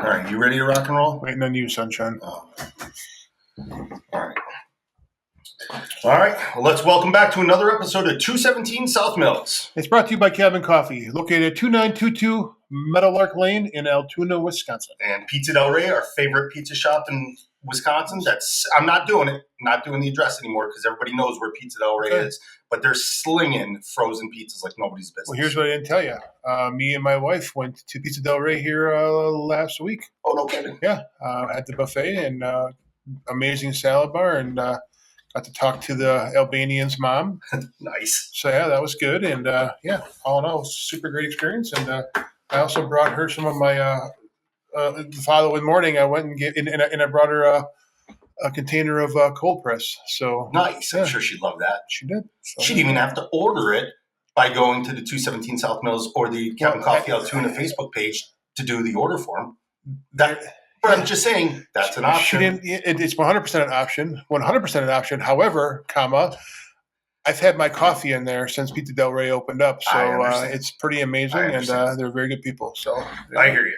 All right, you ready to rock and roll? Waiting on you, sunshine. Oh. All right. Well, let's welcome back to another episode of 217 South Mills. It's brought to you by Cabin Coffee, located at 2922 Meadowlark Lane in Altoona, Wisconsin. And Pizza Del Rey, our favorite pizza shop in Wisconsin. I'm not doing it. I'm not doing the address anymore because everybody knows where Pizza Del Rey is. But they're slinging frozen pizzas like nobody's business. Well, here's what I didn't tell you. Me and my wife went to Pizza Del Rey here last week. Oh, no kidding. Yeah, at the buffet and amazing salad bar and got to talk to the Albanian's mom. Nice. So, yeah, that was good. And, all in all, super great experience. And I also brought her some of my the following morning, I went and I brought her a container of cold press. So nice. I'm sure she'd love that. She did. So, she'd even have to order it by going to the 217 South Mills or the Cabin Coffee Altoona Facebook page to do the order form. But I'm just saying that's an option. It's 100% an option. 100% an option. However, I've had my coffee in there since Pizza Del Rey opened up, so it's pretty amazing, and they're very good people. So I hear you.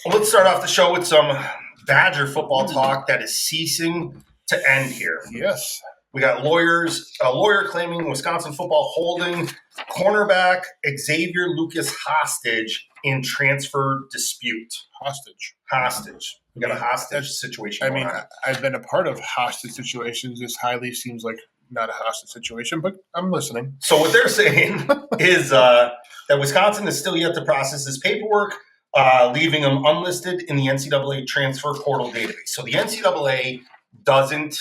Let's start off the show with some Badger football talk that is ceasing to end here. Yes. We got a lawyer claiming Wisconsin football holding cornerback Xavier Lucas hostage in transfer dispute. Hostage. We got a hostage situation. I mean, I've been a part of hostage situations. This highly seems like not a hostage situation, but I'm listening. So what they're saying is that Wisconsin is still yet to process this paperwork, leaving them unlisted in the NCAA transfer portal database. So the NCAA doesn't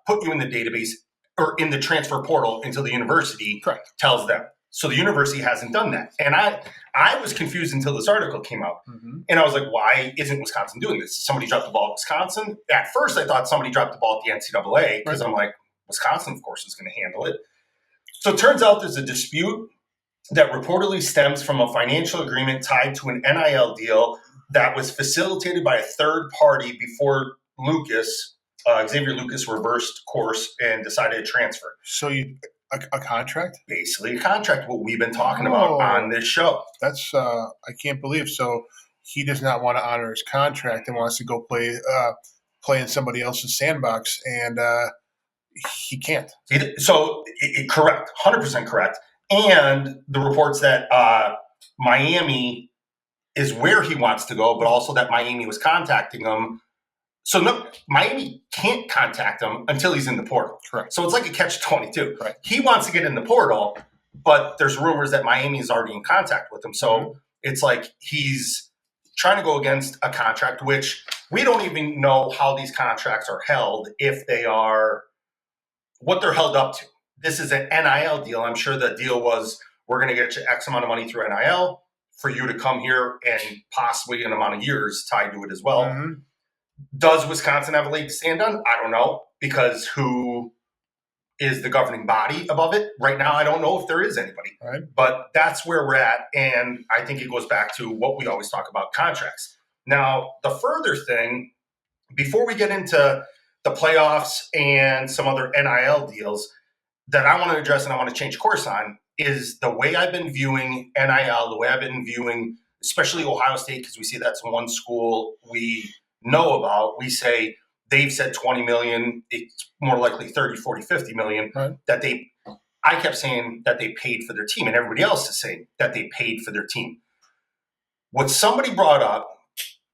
put you in the database or in the transfer portal until the university tells them. So the university hasn't done that. And I was confused until this article came out. Mm-hmm. And I was like, why isn't Wisconsin doing this? Somebody dropped the ball at Wisconsin? At first, I thought somebody dropped the ball at the NCAA because I'm like, Wisconsin, of course, is going to handle it. So it turns out there's a dispute that reportedly stems from a financial agreement tied to an NIL deal that was facilitated by a third party before Xavier Lucas reversed course and decided to transfer. So a contract? Basically a contract, what we've been talking about on this show. That's I can't believe. So he does not want to honor his contract and wants to go play in somebody else's sandbox, and he can't. So correct, 100% correct. And the reports that Miami is where he wants to go, but also that Miami was contacting him. So no, Miami can't contact him until he's in the portal. Correct. So it's like a catch-22. Right. He wants to get in the portal, but there's rumors that Miami is already in contact with him. So it's like he's trying to go against a contract, which we don't even know how these contracts are held, if they are what they're held up to. This is an NIL deal. I'm sure the deal was, we're going to get you X amount of money through NIL for you to come here and possibly an amount of years tied to it as well. Mm-hmm. Does Wisconsin have a leg to stand on? I don't know, because who is the governing body above it? Right now, I don't know if there is anybody. Right. But that's where we're at, and I think it goes back to what we always talk about, contracts. Now, the further thing, before we get into the playoffs and some other NIL deals that I want to address and I want to change course on, is the way I've been viewing NIL, the way I've been viewing, especially Ohio State, because we see that's one school we know about. We say they've said 20 million, it's more likely 30, 40, 50 million that I kept saying that they paid for their team, and everybody else is saying that they paid for their team. What somebody brought up,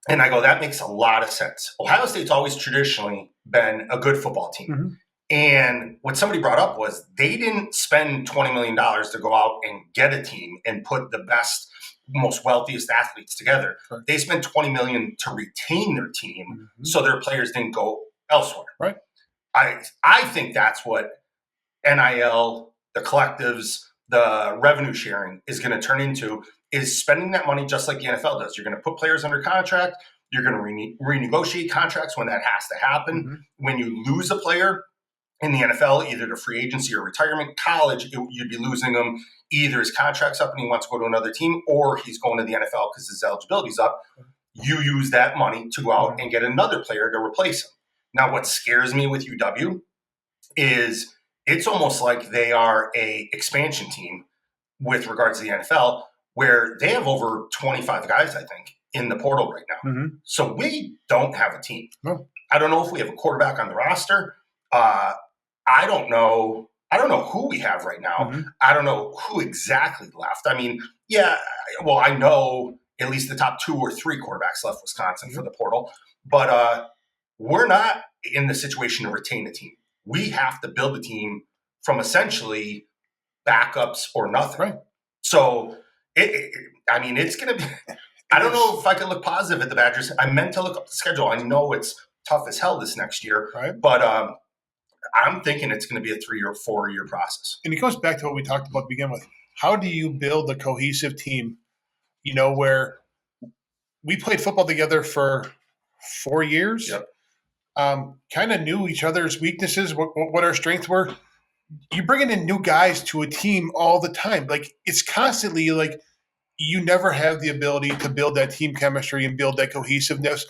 and I go, that makes a lot of sense. Ohio State's always traditionally been a good football team. Mm-hmm. And what somebody brought up was they didn't spend $20 million to go out and get a team and put the best, most wealthiest athletes together. Right. They spent $20 million to retain their team, so their players didn't go elsewhere. Right. I think that's what NIL, the collectives, the revenue sharing is going to turn into, is spending that money just like the NFL does. You're going to put players under contract. You're going to renegotiate contracts when that has to happen. Mm-hmm. When you lose a player in the NFL, either to free agency or retirement, college, you'd be losing him. Either his contract's up and he wants to go to another team, or he's going to the NFL because his eligibility's up. You use that money to go out and get another player to replace him. Now, what scares me with UW is it's almost like they are a expansion team with regards to the NFL, where they have over 25 guys, I think, in the portal right now. Mm-hmm. So we don't have a team. No. I don't know if we have a quarterback on the roster. I don't know. I don't know who we have right now. Mm-hmm. I don't know who exactly left. I mean, I know at least the top 2 or 3 quarterbacks left Wisconsin for the portal, but we're not in the situation to retain a team. We have to build a team from essentially backups or nothing. Right. So, it's going to be – I don't know if I can look positive at the Badgers. I meant to look up the schedule. I know it's tough as hell this next year, right? But I'm thinking it's going to be a 3 or 4 year process. And it goes back to what we talked about to begin with. How do you build a cohesive team, where we played football together for 4 years, Yep. Kind of knew each other's weaknesses, what our strengths were. You're bringing in new guys to a team all the time. Like, it's constantly like you never have the ability to build that team chemistry and build that cohesiveness,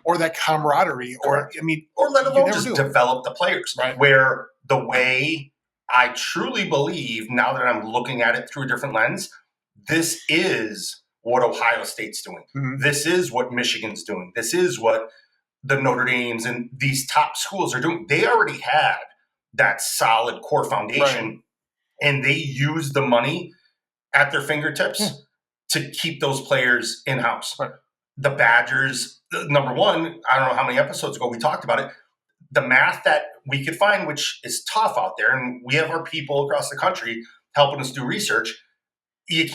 or that camaraderie. Correct. Or let alone just develop the players. Right. Where the way I truly believe, now that I'm looking at it through a different lens, this is what Ohio State's doing. Mm-hmm. This is what Michigan's doing. This is what the Notre Dames and these top schools are doing. They already had that solid core foundation, right. and they use the money at their fingertips to keep those players in-house. Right. The Badgers, number one, I don't know how many episodes ago we talked about it, the math that we could find, which is tough out there, and we have our people across the country helping us do research, you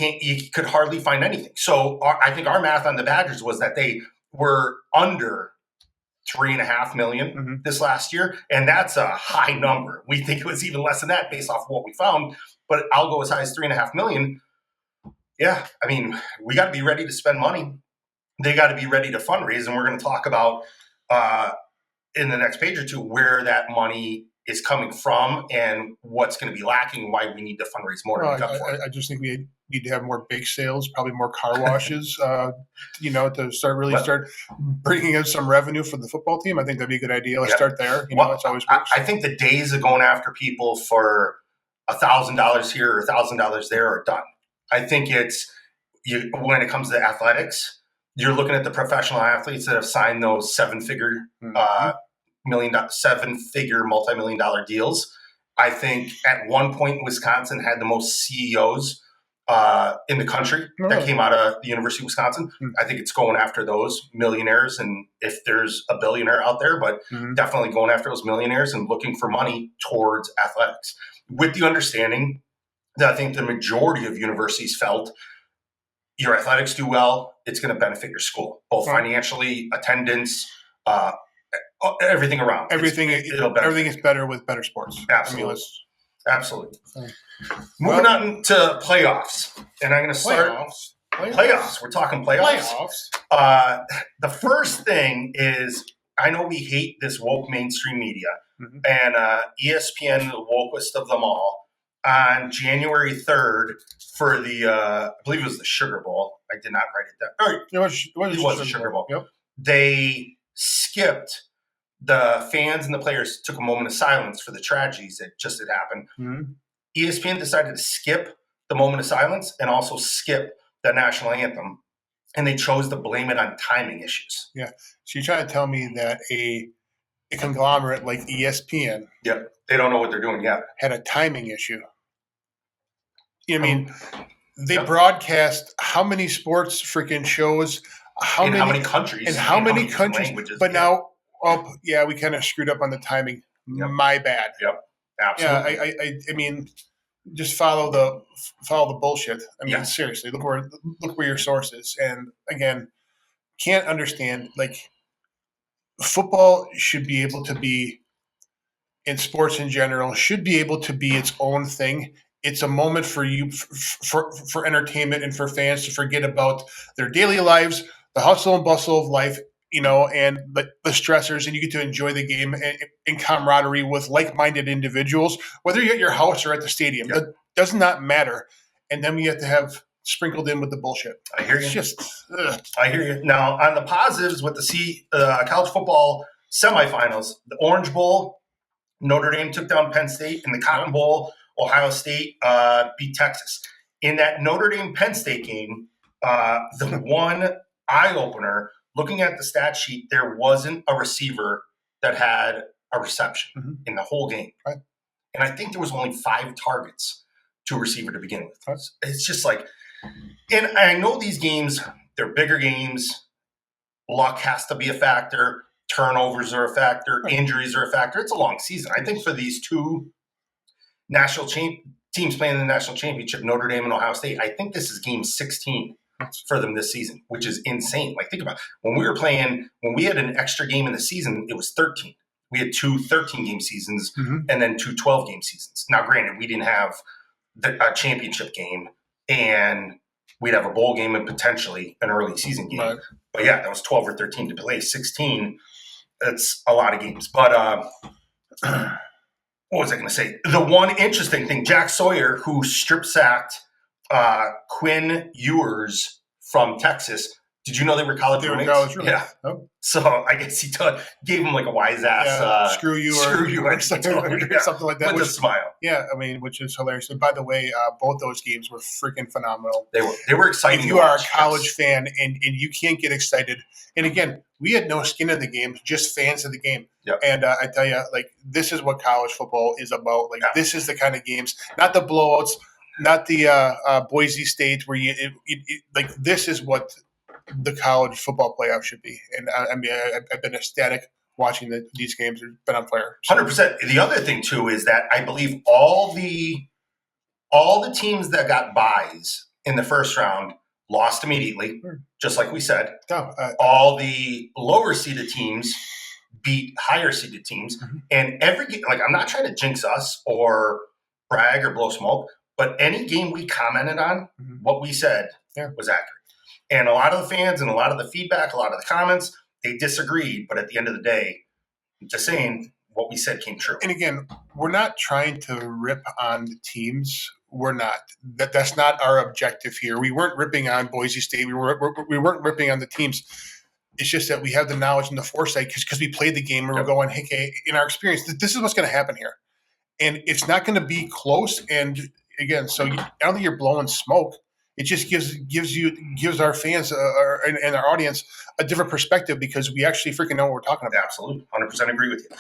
could hardly find anything. So I think our math on the Badgers was that they were under $3.5 million this last year, and that's a high number. We think it was even less than that based off what we found, but I'll go as high as $3.5 million. Yeah, we got to be ready to spend money. They got to be ready to fundraise, and we're going to talk about in the next page or two where that money is coming from and what's going to be lacking, why we need to fundraise more. I just think we need to have more bake sales, probably more car washes, to start bringing in some revenue for the football team. I think that'd be a good idea. Let's start there. It's always works. I think the days of going after people for $1,000 here or $1,000 there are done. I think when it comes to athletics, you're looking at the professional athletes that have signed those seven-figure, multi-million-dollar deals. I think at one point, Wisconsin had the most CEOs in the country that came out of the University of Wisconsin. I think it's going after those millionaires, and if there's a billionaire out there, but definitely going after those millionaires and looking for money towards athletics. With the understanding that I think the majority of universities felt your athletics do well, it's going to benefit your school, both financially, attendance, everything around. Everything is better with better sports. Absolutely. Absolutely. Moving on to playoffs. And I'm going to start playoffs. We're talking playoffs. The first thing is, I know we hate this woke mainstream media, and ESPN, the wokest of them all, on January 3rd for the, I believe it was the Sugar Bowl. I did not write it down. It was the Sugar Bowl. Yep. They skipped the fans and the players took a moment of silence for the tragedies that just had happened. ESPN decided to skip the moment of silence and also skip the national anthem, and they chose to blame it on timing issues. Yeah. So you're trying to tell me that a conglomerate like ESPN, they don't know what they're doing yet, had a timing issue. They broadcast how many sports freaking shows, how many countries, and how many countries, languages. But now, we kind of screwed up on the timing. My bad. Yep, absolutely. Yeah, just follow the bullshit. Seriously, look where your source is. And again, can't understand, like, football should be able to be, in sports in general, should be able to be its own thing. It's a moment for you, for entertainment and for fans to forget about their daily lives, the hustle and bustle of life, and the stressors, and you get to enjoy the game in camaraderie with like-minded individuals, whether you're at your house or at the stadium. It does not matter. And then we have to have sprinkled in with the bullshit. I hear you. It's just, I hear you. Now, on the positives with the college football semifinals, the Orange Bowl, Notre Dame took down Penn State. In the Cotton Bowl, Ohio State beat Texas. In that Notre Dame-Penn State game, the one eye-opener, looking at the stat sheet, there wasn't a receiver that had a reception in the whole game. Right. And I think there was only 5 targets to a receiver to begin with. Right. It's just like – and I know these games, they're bigger games. Luck has to be a factor. Turnovers are a factor. Right. Injuries are a factor. It's a long season. I think for these two national teams playing in the national championship, Notre Dame and Ohio State, I think this is game 16 for them this season, which is insane. Like, think about it. When we had an extra game in the season, it was 13. We had 2 13-game seasons and then 2 12-game seasons. Now, granted, we didn't have a championship game, and we'd have a bowl game and potentially an early season game. Right. But yeah, that was 12 or 13 to play. 16, that's a lot of games. But what was I going to say? The one interesting thing, Jack Sawyer, who strip-sacked Quinn Ewers from Texas. Did you know they were college roommates? Yeah. Oh. So I guess he gave him like a wise ass screw you or something like that. With a smile. Yeah, I mean, which is hilarious. And by the way, both those games were freaking phenomenal. They were exciting. If you are a college fan and you can't get excited, and again, we had no skin in the game, just fans of the game. Yep. And I tell you, like, this is what college football is about. Like, this is the kind of games, not the blowouts, not the Boise State where like, this is what the college football playoff should be. And I mean, I've been ecstatic watching these games. They've been on fire. 100%. The other thing too is that I believe all the teams that got byes in the first round lost immediately, just like we said. All the lower seeded teams beat higher seeded teams, and every game, like, I'm not trying to jinx us or brag or blow smoke, but any game we commented on, what we said was accurate. And a lot of the fans and a lot of the feedback, a lot of the comments, they disagreed. But at the end of the day, just saying what we said came true. And again, we're not trying to rip on the teams. We're not. That's not our objective here. We weren't ripping on Boise State. We weren't ripping on the teams. It's just that we have the knowledge and the foresight because we played the game and we're going, hey, in our experience, this is what's going to happen here. And it's not going to be close. And again, so I don't think you're blowing smoke. It just gives our fans and our audience a different perspective because we actually freaking know what we're talking about. Absolutely. 100% agree with you.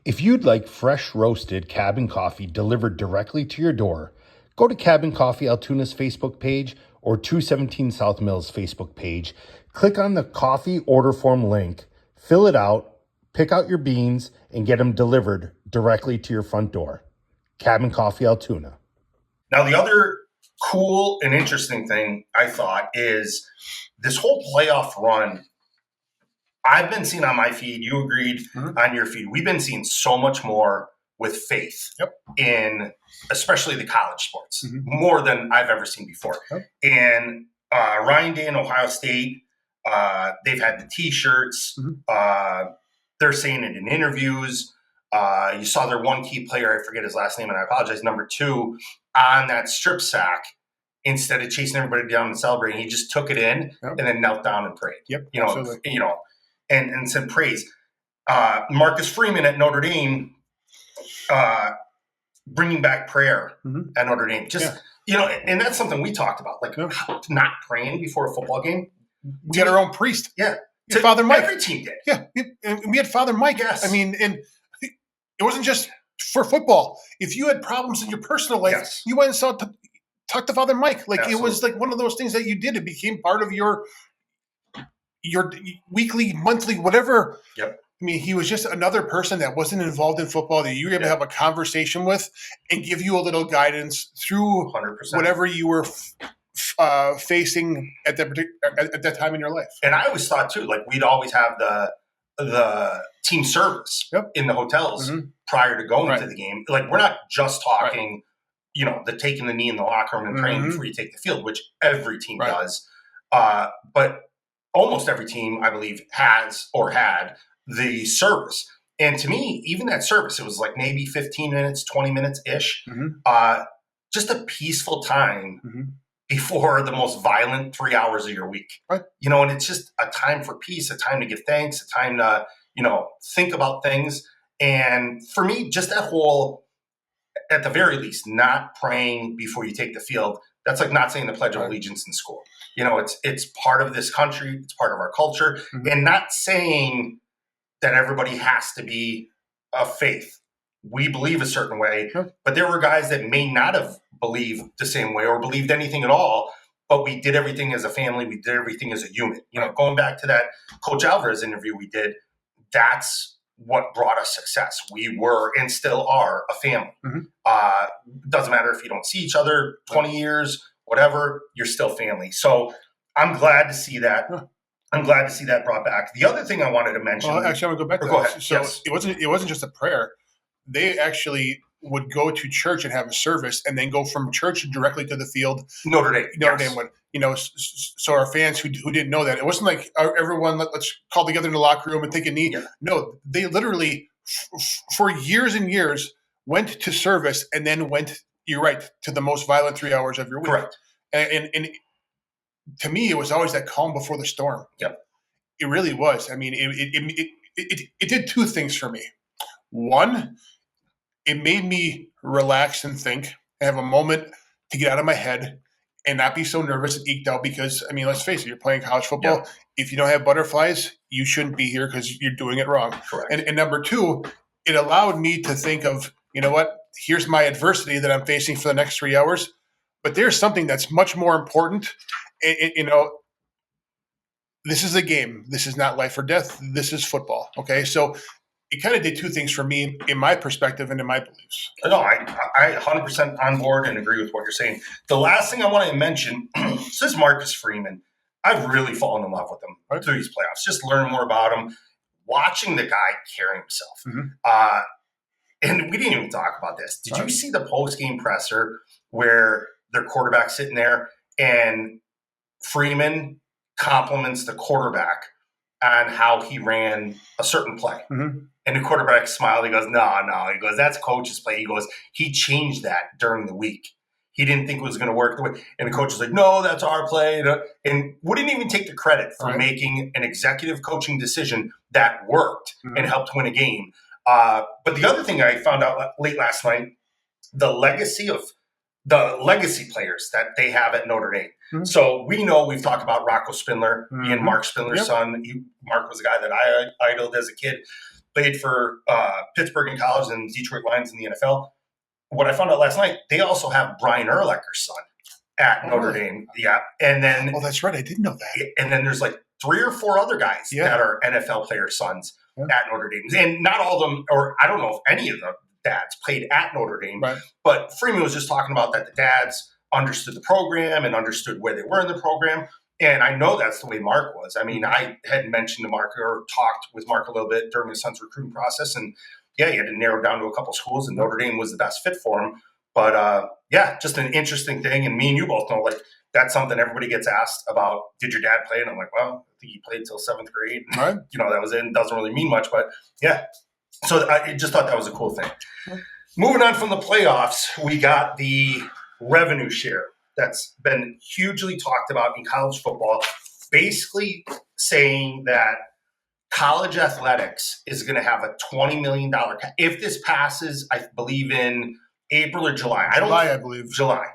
If you'd like fresh roasted cabin coffee delivered directly to your door, go to Cabin Coffee Altoona's Facebook page or 217 South Mills Facebook page. Click on the coffee order form link, fill it out, pick out your beans, and get them delivered directly to your front door. Cabin Coffee Altoona. Now, the other cool and interesting thing I thought is this whole playoff run. I've been seeing on my feed, you agreed on your feed, we've been seeing so much more with faith in especially the college sports, more than I've ever seen before. And Ryan Day and Ohio State, they've had the T-shirts. They're saying it in interviews. You saw their one key player, I forget his last name, and I apologize, number 2, on that strip sack, instead of chasing everybody down and celebrating, he just took it in and then knelt down and prayed. And said praise. Marcus Freeman at Notre Dame, bringing back prayer at Notre Dame. And that's something we talked about, like not praying before a football game. We had our own priest. Yeah. Father Mike. Every team did. Yeah. We had Father Mike. Yes. I mean, and it wasn't just for football. If you had problems in your personal life, you went and talked to Father Mike. Like, it was like one of those things that you did. It became part of your weekly, monthly, whatever. I mean, he was just another person that wasn't involved in football that you were able to have a conversation with and give you a little guidance through 100%. Whatever you were facing at that time in your life. And I always thought too, like, we'd always have the team service in the hotels prior to going to the game. Like, we're not just talking, the taking the knee in the locker room and praying before you take the field, which every team does. But almost every team, I believe, has or had the service. And to me, even that service, it was like maybe 15 minutes, 20 minutes-ish. Just a peaceful time before the most violent 3 hours of your week. And it's just a time for peace, a time to give thanks, a time to, think about things. And for me, just that whole, at the very least, not praying before you take the field, that's like not saying the Pledge of Allegiance in school. It's part of this country, it's part of our culture, and not saying that everybody has to be of faith. We believe a certain way, but there were guys that may not have believed the same way or believed anything at all, but we did everything as a family, we did everything as a unit. Going back to that Coach Alvarez interview we did, that's what brought us success. We were and still are a family. Doesn't matter if you don't see each other 20 years, whatever, you're still family. So I'm glad to see that. I'm glad to see that brought back. The other thing I wanted to mention. Well, actually, I'm going to go back to that. Go ahead. So Yes. it wasn't just a prayer. They actually would go to church and have a service, and then go from church directly to the field. Notre Dame would. So our fans who didn't know that, it wasn't like everyone let's call together in the locker room and take a knee. Yeah. No, they literally for years and years went to service and then went. You're right, to the most violent 3 hours of your week. Correct. And to me, it was always that calm before the storm. Yep. It really was. I mean, it did two things for me. One, it made me relax and think, have a moment to get out of my head and not be so nervous and eked out because, I mean, let's face it, you're playing college football. Yep. If you don't have butterflies, you shouldn't be here because you're doing it wrong. Correct. And number two, it allowed me to think of, you know what, here's my adversity that I'm facing for the next 3 hours, but there's something that's much more important. This is a game. This is not life or death. This is football. Okay. So it kind of did two things for me in my perspective and in my beliefs. No, I 100% on board and agree with what you're saying. The last thing I want to mention, this is Marcus Freeman. I've really fallen in love with him through these playoffs. Just learning more about him, watching the guy carry himself. And we didn't even talk about this. Did you see the post-game presser where their quarterback's sitting there and Freeman compliments the quarterback on how he ran a certain play? And the quarterback smiled. He goes, no. He goes, that's coach's play. He goes, he changed that during the week. He didn't think it was going to work the way. And the coach was like, no, that's our play. And wouldn't even take the credit for making an executive coaching decision that worked and helped win a game. But the other thing I found out late last night, the legacy players that they have at Notre Dame. So we know, we've talked about Rocco Spindler, being Mark Spindler's son. Mark was a guy that I idoled as a kid, played for Pittsburgh in college and Detroit Lions in the NFL. What I found out last night, they also have Brian Urlacher's son at Notre Dame. Yeah. And then, that's right. I didn't know that. And then there's like 3 or 4 other guys that are NFL players' sons at Notre Dame. And not all of them, or I don't know if any of the dads played at Notre Dame, but Freeman was just talking about that the dads understood the program and understood where they were in the program. And I know that's the way Mark was. I mean, I had mentioned to Mark or talked with Mark a little bit during his son's recruiting process. And he had to narrow down to a couple schools, and Notre Dame was the best fit for him. But just an interesting thing. And me and you both know, like, that's something everybody gets asked about. Did your dad play? And I'm like, well, I think he played till 7th grade. And, that was it. It doesn't really mean much, but yeah. So I just thought that was a cool thing. Moving on from the playoffs, we got the revenue share that's been hugely talked about in college football, basically saying that college athletics is going to have a $20 million cap. If this passes, I believe in April or July. I believe. July.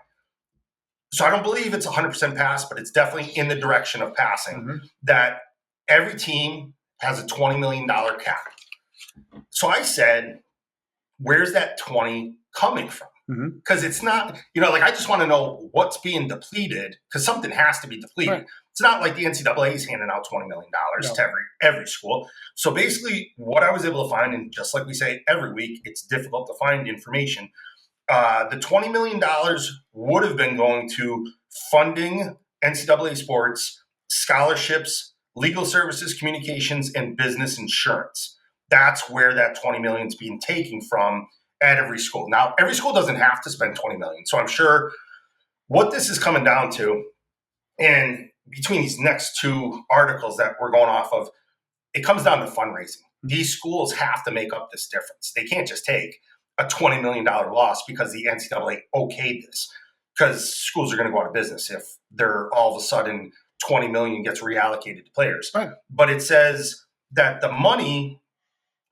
So I don't believe it's 100% passed, but it's definitely in the direction of passing, that every team has a $20 million cap. So I said, where's that 20 coming from? Because it's not, I just want to know what's being depleted, because something has to be depleted. It's not like the NCAA is handing out $20 million to every school. So basically what I was able to find, and just like we say every week, it's difficult to find information. The $20 million would have been going to funding NCAA sports, scholarships, legal services, communications, and business insurance. That's where that $20 million is being taken from at every school. Now, every school doesn't have to spend $20 million. So I'm sure what this is coming down to, and between these next 2 articles that we're going off of, it comes down to fundraising. These schools have to make up this difference. They can't just take a $20 million loss because the NCAA okayed this, because schools are going to go out of business if they're all of a sudden $20 million gets reallocated to players. But it says that the money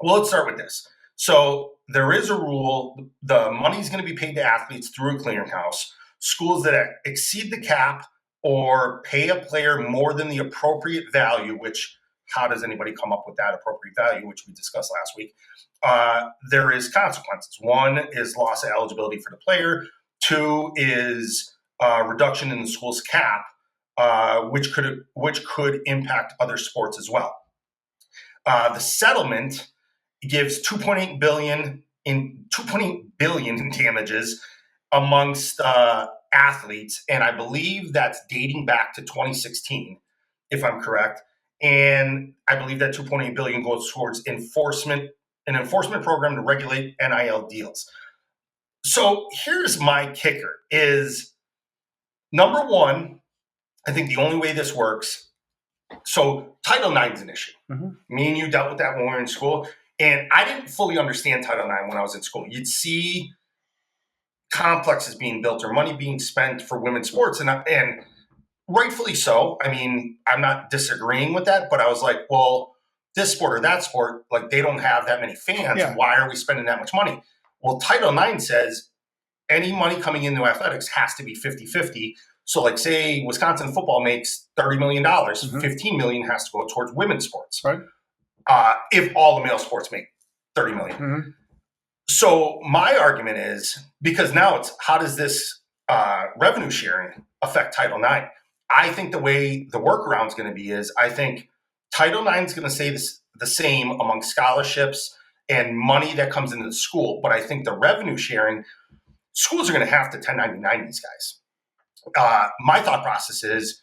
Well, let's start with this. So there is a rule. The money is going to be paid to athletes through a clearinghouse. Schools that exceed the cap or pay a player more than the appropriate value, which how does anybody come up with that appropriate value, which we discussed last week? There is consequences. One is loss of eligibility for the player. Two is reduction in the school's cap, which could impact other sports as well. The settlement gives 2.8 billion in damages amongst athletes, and I believe that's dating back to 2016, if I'm correct. And I believe that 2.8 billion goes towards an enforcement program to regulate NIL deals. So here's my kicker: is number one, I think the only way this works. So Title IX is an issue. Mm-hmm. Me and you dealt with that when we were in school. And I didn't fully understand Title IX when I was in school. You'd see complexes being built or money being spent for women's sports, and rightfully so. I mean, I'm not disagreeing with that, but I was like, well, this sport or that sport, like they don't have that many fans. Yeah. Why are we spending that much money? Well, Title IX says any money coming into athletics has to be 50-50. So like say Wisconsin football makes $30 million, Mm-hmm. $15 million has to go towards women's sports. Right. If all the male sports make $30 million. Mm-hmm. So my argument is, because now it's how does this revenue sharing affect Title IX? I think the way the workaround is going to be is I think Title IX is going to stay the same among scholarships and money that comes into the school. But I think the revenue sharing, schools are going to have to 1099 these guys. My thought process is,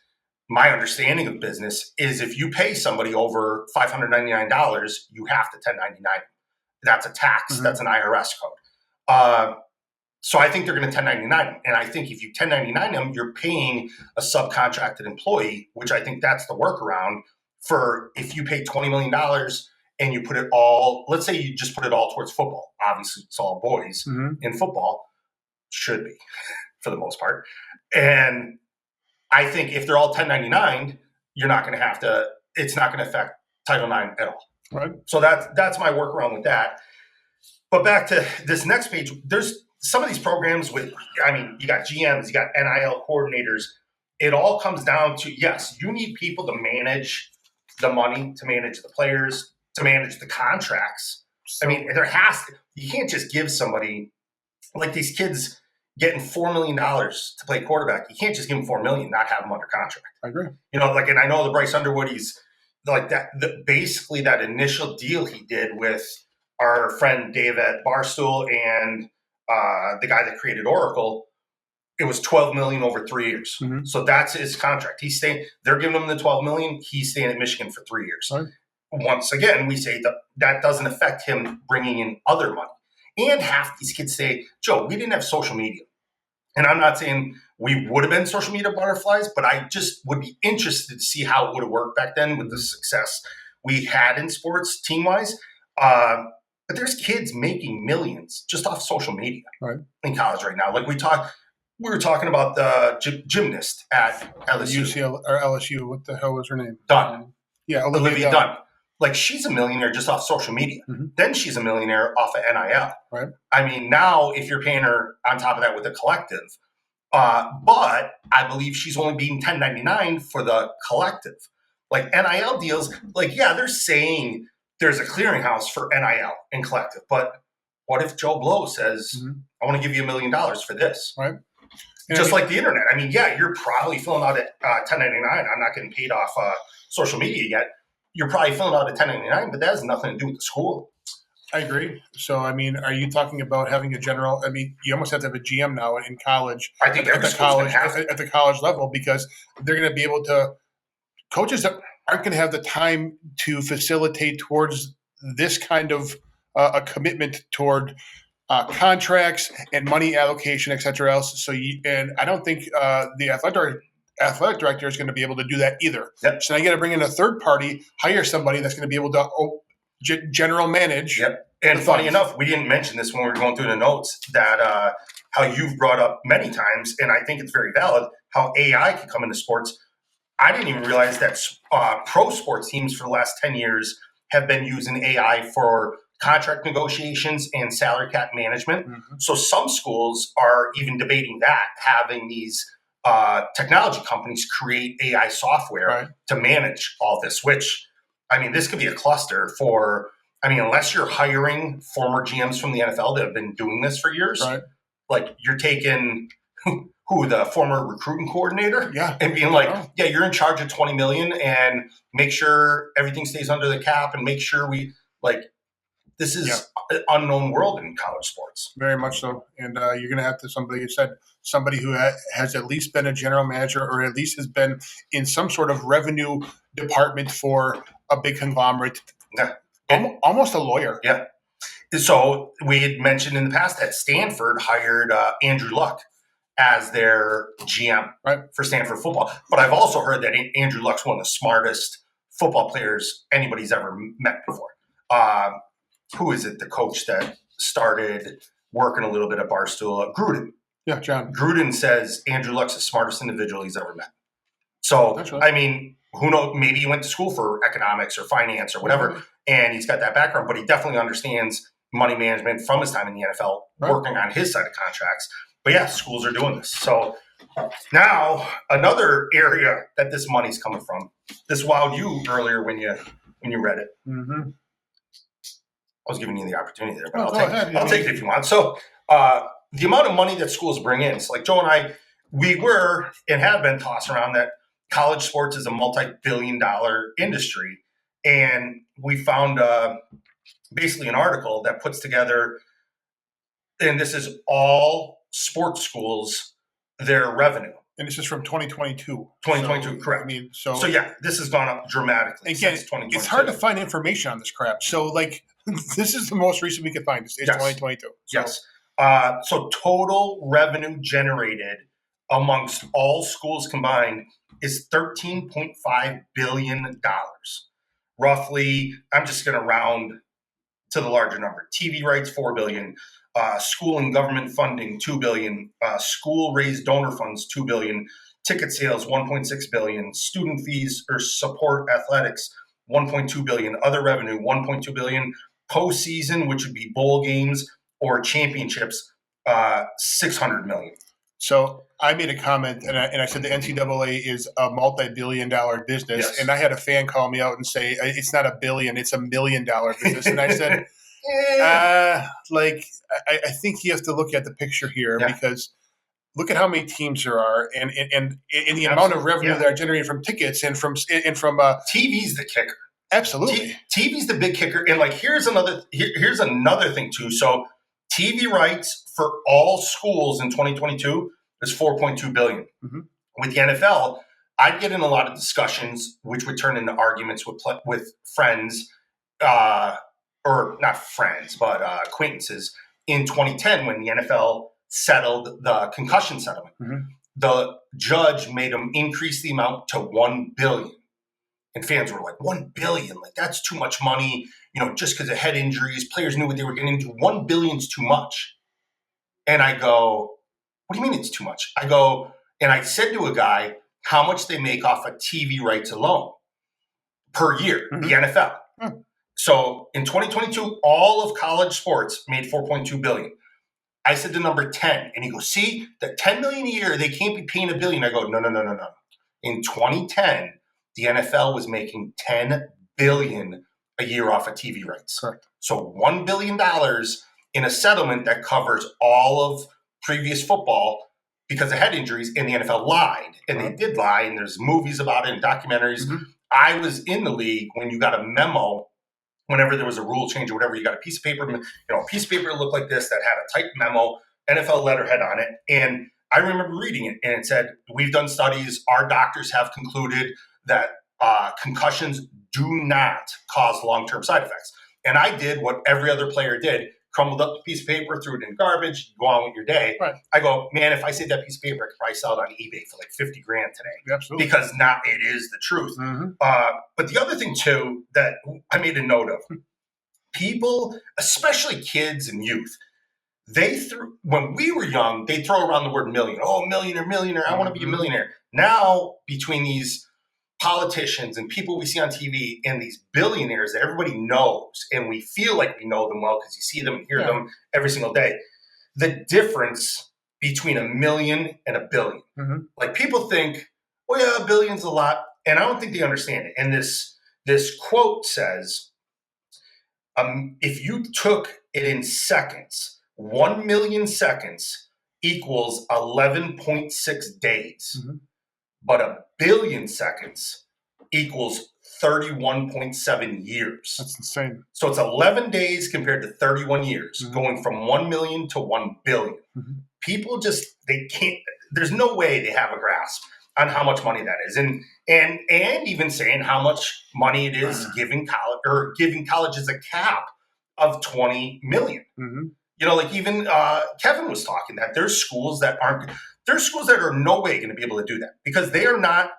my understanding of business is if you pay somebody over $599, you have to 1099. That's a tax. Mm-hmm. That's an IRS code. So I think they're going to 1099 them. And I think if you 1099 them, you're paying a subcontracted employee, which I think that's the workaround for if you pay $20 million and you put it all, let's say you just put it all towards football. Obviously, it's all boys in football, should be for the most part. And I think if they're all 1099, you're not going to have to, it's not going to affect Title IX at all. Right. So that's my workaround with that. But back to this next page, there's some of these programs with, I mean, you got GMs, you got NIL coordinators. It all comes down to, yes, you need people to manage the money, to manage the players, to manage the contracts. I mean, you can't just give somebody, like these kids getting $4 million to play quarterback. You can't just give them $4 million, not have them under contract. I agree. You know, like, and I know the Bryce Underwood, he's like that. Basically, that initial deal he did with our friend Dave at Barstool and the guy that created Oracle, it was $12 million over 3 years. Mm-hmm. So that's his contract. He's staying. They're giving him the $12 million. He's staying at Michigan for 3 years. Right. Once again, we say that doesn't affect him bringing in other money. And half these kids say, Joe, we didn't have social media. And I'm not saying we would have been social media butterflies, but I just would be interested to see how it would have worked back then with the success we had in sports team-wise. But there's kids making millions just off social media in college right now. Like we were talking about the gymnast at LSU. UCLA or LSU. What the hell was her name? Dunn. Yeah, Olivia Dunn. Like she's a millionaire just off social media. Mm-hmm. Then she's a millionaire off of NIL. Right. I mean, now if you're paying her on top of that with a collective, but I believe she's only being 1099 for the collective. Like NIL deals, like, yeah, they're saying there's a clearinghouse for NIL and collective, but what if Joe Blow says, I want to give you $1 million for this? Right. Just like the internet. I mean, yeah, you're probably filling out at 1099. I'm not getting paid off social media yet. You're probably filling out at 1099, but that has nothing to do with the school. I agree. So, I mean, are you talking about having a general? I mean, you almost have to have a GM now in college. I think at the college level, because they're going to be able to. Coaches aren't going to have the time to facilitate towards this kind of a commitment toward contracts and money allocation, et cetera. Else, and I don't think the athletic director is going to be able to do that either. Yep. So now you got to bring in a third party, hire somebody that's going to be able to general manage. Yep. And funny enough, we didn't mention this when we were going through the notes that how you've brought up many times, and I think it's very valid, how AI can come into sports. I didn't even realize that pro sports teams for the last 10 years have been using AI for contract negotiations and salary cap management. Mm-hmm. So some schools are even debating that, having these technology companies create AI software to manage all this, which, I mean, this could be a cluster for, I mean, unless you're hiring former GMs from the NFL that have been doing this for years, like you're taking who the former recruiting coordinator and being like, yeah, you're in charge of 20 million and make sure everything stays under the cap and make sure we like, this is an unknown world in college sports. Very much so. And you're going to have to, somebody who has at least been a general manager or at least has been in some sort of revenue department for a big conglomerate. Yeah. Almost a lawyer. Yeah. So we had mentioned in the past that Stanford hired Andrew Luck as their GM for Stanford football. But I've also heard that Andrew Luck's one of the smartest football players anybody's ever met before. Who is it? The coach that started working a little bit at Barstool, Gruden. Yeah, John. Gruden says Andrew Luck's the smartest individual he's ever met. So, I mean, who knows? Maybe he went to school for economics or finance or whatever, and he's got that background, but he definitely understands money management from his time in the NFL, working on his side of contracts. But yeah, schools are doing this. So now another area that this money's coming from. This wowed you earlier when you read it. Mm-hmm. I was giving you the opportunity there, but I'll take it if you want. So the amount of money that schools bring in, so like Joe and I, we were and have been tossing around that college sports is a multi-billion-dollar industry. And we found basically an article that puts together, and this is all sports schools, their revenue. And this is from 2022. 2022, correct. I mean, so yeah, this has gone up dramatically since 2022. It's hard to find information on this crap. So, like, this is the most recent we could find. It's 2022. So. Yes. So total revenue generated amongst all schools combined is $13.5 billion. Roughly, I'm just going to round to the larger number. TV rights, $4 billion. School and government funding, $2 billion. School raised donor funds, $2 billion. Ticket sales, $1.6 billion. Student fees or support athletics, $1.2 billion. Other revenue, $1.2 billion. Postseason, which would be bowl games or championships, $600 million. So I made a comment, and I said the NCAA is a multi-billion-dollar business, and I had a fan call me out and say it's not $1 billion, it's $1 million business, and I said, I think you have to look at the picture here because look at how many teams there are, and the amount of revenue that are generated from tickets and from TV's the kicker. Absolutely, TV's the big kicker, and like here's another thing too. So TV rights for all schools in 2022 is $4.2 billion. Mm-hmm. With the NFL, I'd get in a lot of discussions, which would turn into arguments with friends, or not friends, but acquaintances in 2010 when the NFL settled the concussion settlement. Mm-hmm. The judge made them increase the amount to $1 billion. And fans were like, $1 billion, like that's too much money, just because of head injuries. Players knew what they were getting into. $1 billion's too much. And I go, what do you mean it's too much? I go, and I said to a guy, how much they make off of TV rights alone per year, the NFL. Mm-hmm. So in 2022, all of college sports made $4.2 billion. I said to number 10, and he goes, see, the $10 million a year, they can't be paying $1 billion. I go, no. In 2010, the NFL was making $10 billion a year off of TV rights. Correct. So $1 billion in a settlement that covers all of previous football because of head injuries, and the NFL lied. And they did lie, and there's movies about it and documentaries. Mm-hmm. I was in the league when you got a memo, whenever there was a rule change or whatever, you got a piece of paper, a piece of paper that looked like this that had a typed memo, NFL letterhead on it. And I remember reading it, and it said, we've done studies. Our doctors have concluded that concussions do not cause long-term side effects. And I did what every other player did, crumbled up the piece of paper, threw it in garbage, go on with your day. Right. I go, man, if I saved that piece of paper, I could probably sell it on eBay for like $50,000 today. Absolutely. Because now it is the truth. Mm-hmm. But the other thing too that I made a note of, people, especially kids and youth, when we were young, they throw around the word million. Oh, millionaire. I want to be a millionaire. Now, between these politicians and people we see on TV and these billionaires that everybody knows, and we feel like we know them well because you see them and hear them every single day. The difference between $1 million and $1 billion. Mm-hmm. Like people think, well, yeah, $1 billion's a lot, and I don't think they understand it. And this quote says, if you took it in seconds, 1 million seconds equals 11.6 days. Mm-hmm. But 1 billion seconds equals 31.7 years. That's insane. So it's 11 days compared to 31 years, Mm-hmm. going from 1 million to 1 billion. Mm-hmm. People they can't, there's no way they have a grasp on how much money that is. And even saying how much money it is giving colleges a cap of 20 million. Mm-hmm. You know, like even Kevin was talking that there's schools that are no way going to be able to do that because they're not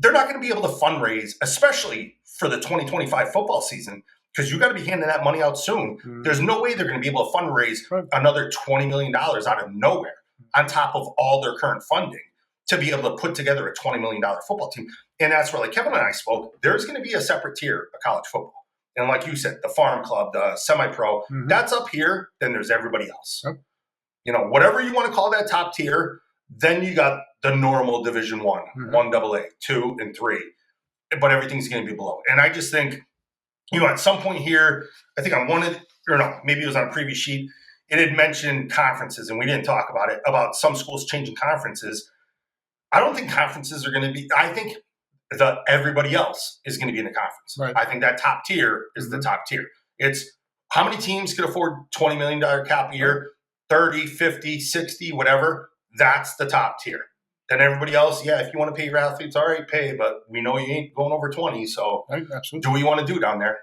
going to be able to fundraise, especially for the 2025 football season, because you got to be handing that money out soon. Mm-hmm. There's no way they're going to be able to fundraise another $20 million out of nowhere on top of all their current funding to be able to put together a $20 million football team. And that's where, like Kevin and I spoke, there's going to be a separate tier of college football. And like you said, the farm club, the semi-pro, Mm-hmm. that's up here. Then there's everybody else. Yep. You know, whatever you want to call that top tier, then you got the normal Division One, Mm-hmm. 1AA, 2, and 3. But everything's going to be below. And I just think, you know, at some point here, I think maybe it was on a previous sheet, it had mentioned conferences, and we didn't talk about it, about some schools changing conferences. I don't think conferences are going to be – I think everybody else is going to be in the conference. Right. I think that top tier is Mm-hmm. the top tier. It's how many teams could afford $20 million cap a year, 30, 50, 60, whatever. That's the top tier. Then everybody else, yeah, if you want to pay your athletes, all right, pay, but we know you ain't going over 20, so Absolutely. do what you want to do down there.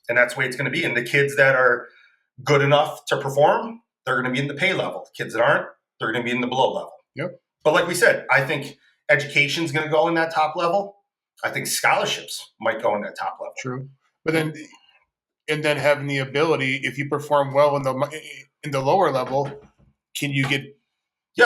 And that's the way it's going to be. And the kids that are good enough to perform, they're going to be in the pay level. The kids that aren't, they're going to be in the below level. Yep. But like we said, I think education's going to go in that top level. I think scholarships might go in that top level. True. But then having the ability, if you perform well in the lower level, can you get go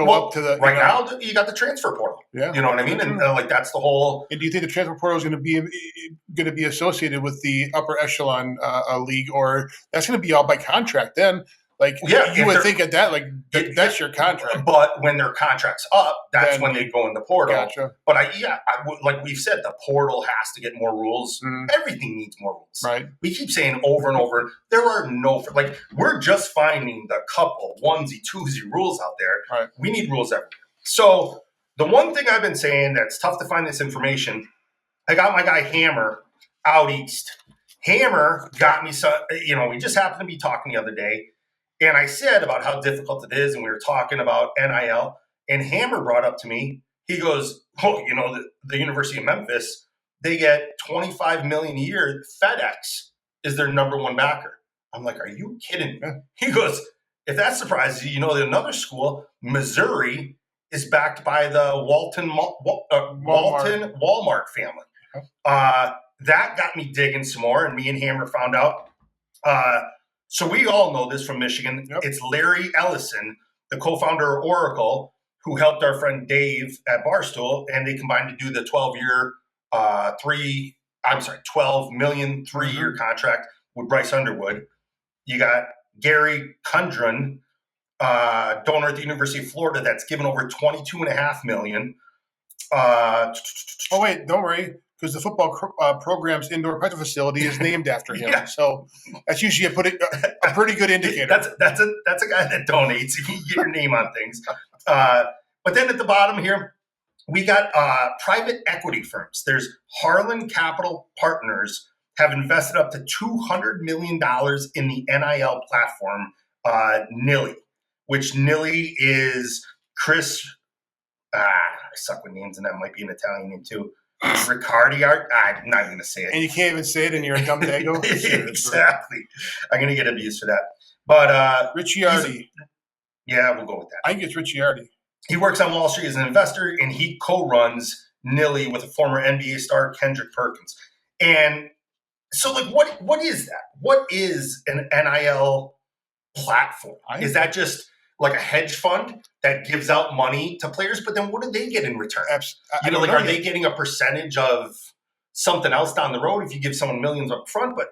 up to the now you got the transfer portal. Yeah, you know what I mean, and like that's the whole. And do you think the transfer portal is going to be associated with the upper echelon league, or that's going to be all by contract? Then, like you would think at that, like that's your contract. But when their contract's up, that's when they go in the portal. Gotcha. But like we've said, the portal has to get more rules. Mm-hmm. Everything needs more rules. Right. We keep saying over and over, there are we're just finding the couple onesie, twosie rules out there. Right. We need rules everywhere. So the one thing I've been saying that's tough to find this information, I got my guy Hammer out east. Hammer got me some, we just happened to be talking the other day. And I said about how difficult it is, and we were talking about NIL, and Hammer brought up to me, he goes, the University of Memphis, they get $25 million a year. FedEx is their number one backer. I'm like, are you kidding me? He goes, if that surprises you, another school, Missouri, is backed by the Walmart family. That got me digging some more, and me and Hammer found out. So we all know this from Michigan. Yep. It's Larry Ellison, the co-founder of Oracle, who helped our friend Dave at Barstool, and they combined to do the 12 million 3-year contract with Bryce Underwood. You got Gary Kundran, donor at the University of Florida, that's given over $22.5 million. Oh wait, don't worry. Because the football program's indoor practice facility is named after him, so that's usually a pretty good indicator. That's a guy that donates. You get your name on things. But then at the bottom here, we got private equity firms. There's Harlan Capital Partners have invested up to $200 million in the NIL platform Nilly, which Nilly is Chris. I suck with names, and that might be an Italian name too. Riccardi art. I'm not going to say it. And you can't even say it, and you're a dumb dago? Exactly. I'm going to get abused for that. But Ricciardi. Yeah, we'll go with that. I think it's Ricciardi. He works on Wall Street as an investor, and he co-runs Nilly with a former NBA star, Kendrick Perkins. And so, what is that? What is an NIL platform? Is that just like a hedge fund that gives out money to players, but then what do they get in return? Are they getting a percentage of something else down the road if you give someone millions up front? But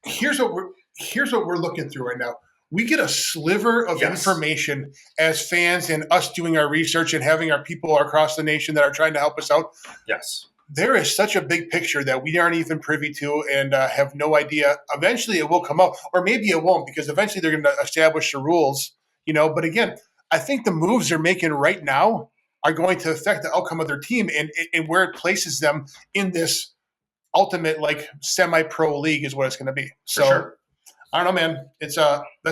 here's what we're looking through right now. We get a sliver of information as fans and us doing our research and having our people across the nation that are trying to help us out. Yes. There is such a big picture that we aren't even privy to and have no idea. Eventually it will come up, or maybe it won't, because eventually they're going to establish the rules, But again, I think the moves they're making right now are going to affect the outcome of their team and where it places them in this ultimate semi-pro league is what it's going to be. So sure. I don't know, man. That's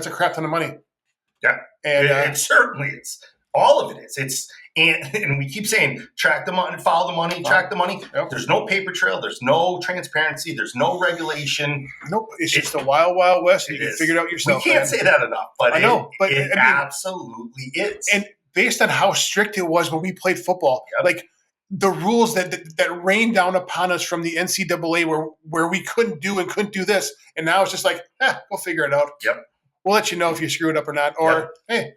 a crap ton of money. Yeah, and it certainly is. All of it is. And we keep saying track the money, follow the money, track the money. Yep. There's no paper trail. There's no transparency. There's no regulation. Nope. It's just the wild, wild west. And you can figure it out yourself. We can't say that enough, but I know, but it absolutely is. And based on how strict it was when we played football, the rules that rained down upon us from the NCAA where we couldn't do this, and now it's just we'll figure it out. Yep. We'll let you know if you screw it up or not. Or hey,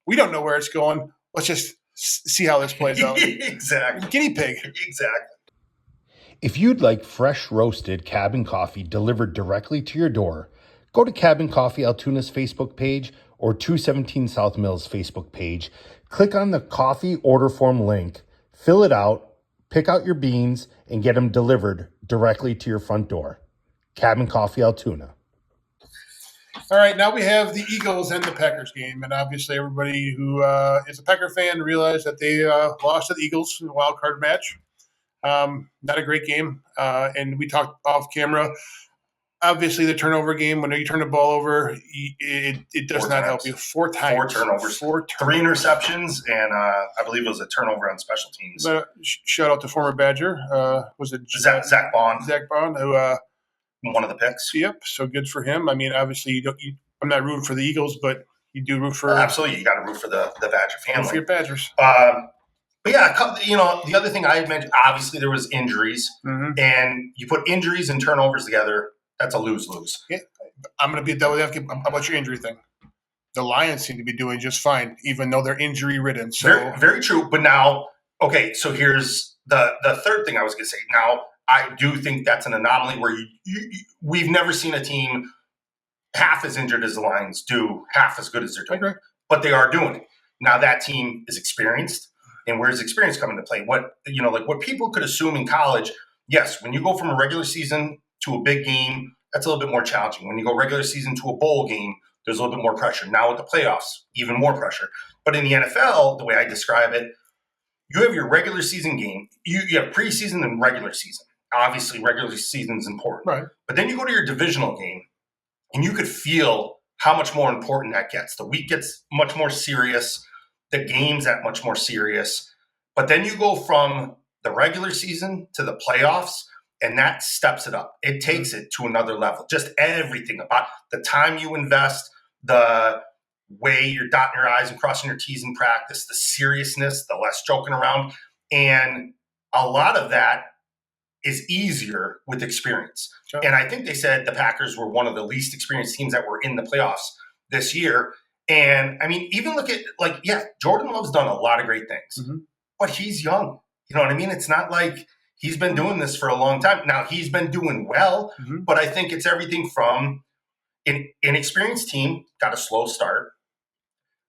we don't know where it's going. Let's just see how this plays out. Exactly. Guinea pig. Exactly. If you'd like fresh roasted cabin coffee delivered directly to your door, go to Cabin Coffee Altoona's Facebook page or 217 South Mills Facebook page. Click on the coffee order form link, fill it out, pick out your beans, and get them delivered directly to your front door. Cabin Coffee Altoona. All right, now we have the Eagles and the Packers game, and obviously everybody who is a Packer fan realized that they lost to the Eagles in the wild card match. Not a great game, and we talked off camera. Obviously, the turnover game, when you turn the ball over, it does not help you. Four times. 4 turnovers. 3 interceptions, and I believe it was a turnover on special teams. Shout out to former Badger. Was it Zach Bond? Zach Bond, who one of the picks. Yep, so good for him. I mean, obviously, I'm not rooting for the Eagles, but you do root for absolutely. You got to root for the Badger family. Root for your Badgers. But yeah, the other thing I had mentioned, obviously there was injuries, and you put injuries and turnovers together, that's a lose-lose. Yeah, I'm going to be a double advocate about your injury thing. The Lions seem to be doing just fine, even though they're injury-ridden. So very, very true. But now, okay, so here's the third thing I was going to say. Now, I do think that's an anomaly where we've never seen a team half as injured as the Lions do, half as good as they're doing. Okay. But they are doing it. Now that team is experienced, and where's experience come into play? What people could assume in college, yes, when you go from a regular season to a big game, that's a little bit more challenging. When you go regular season to a bowl game, there's a little bit more pressure. Now with the playoffs, even more pressure. But in the NFL, the way I describe it, you have your regular season game. You have preseason and regular season. Obviously, regular season is important. Right. But then you go to your divisional game, and you could feel how much more important that gets. The week gets much more serious. The game's that much more serious. But then you go from the regular season to the playoffs, and that steps it up. It takes it to another level. Just everything about the time you invest, the way you're dotting your I's and crossing your T's in practice, the seriousness, the less joking around. And a lot of that is easier with experience. Sure. And I think they said the Packers were one of the least experienced teams that were in the playoffs this year. And I mean, even look at Jordan Love's done a lot of great things, but he's young. You know what I mean? It's not like he's been doing this for a long time. Now he's been doing well, but I think it's everything from an inexperienced team, got a slow start.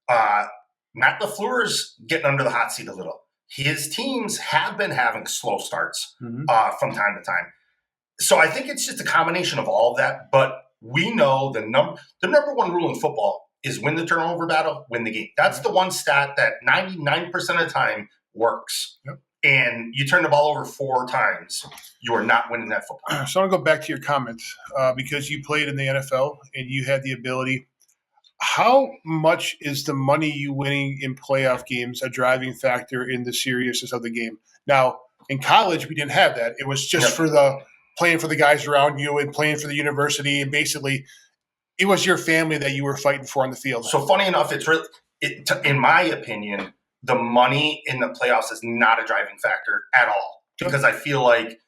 Matt LaFleur's getting under the hot seat a little. His teams have been having slow starts from time to time. So I think it's just a combination of all of that. But we know the number one rule in football is win the turnover battle, win the game. That's the one stat that 99% of the time works. Yep. And you turn the ball over 4 times, you are not winning that football. So I want to go back to your comments because you played in the NFL and you had the ability. How much is the money you winning in playoff games a driving factor in the seriousness of the game? Now, in college, we didn't have that. It was just for the playing for the guys around you and playing for the university. And basically, it was your family that you were fighting for on the field. So funny enough, it's really, in my opinion, the money in the playoffs is not a driving factor at all. Because I feel like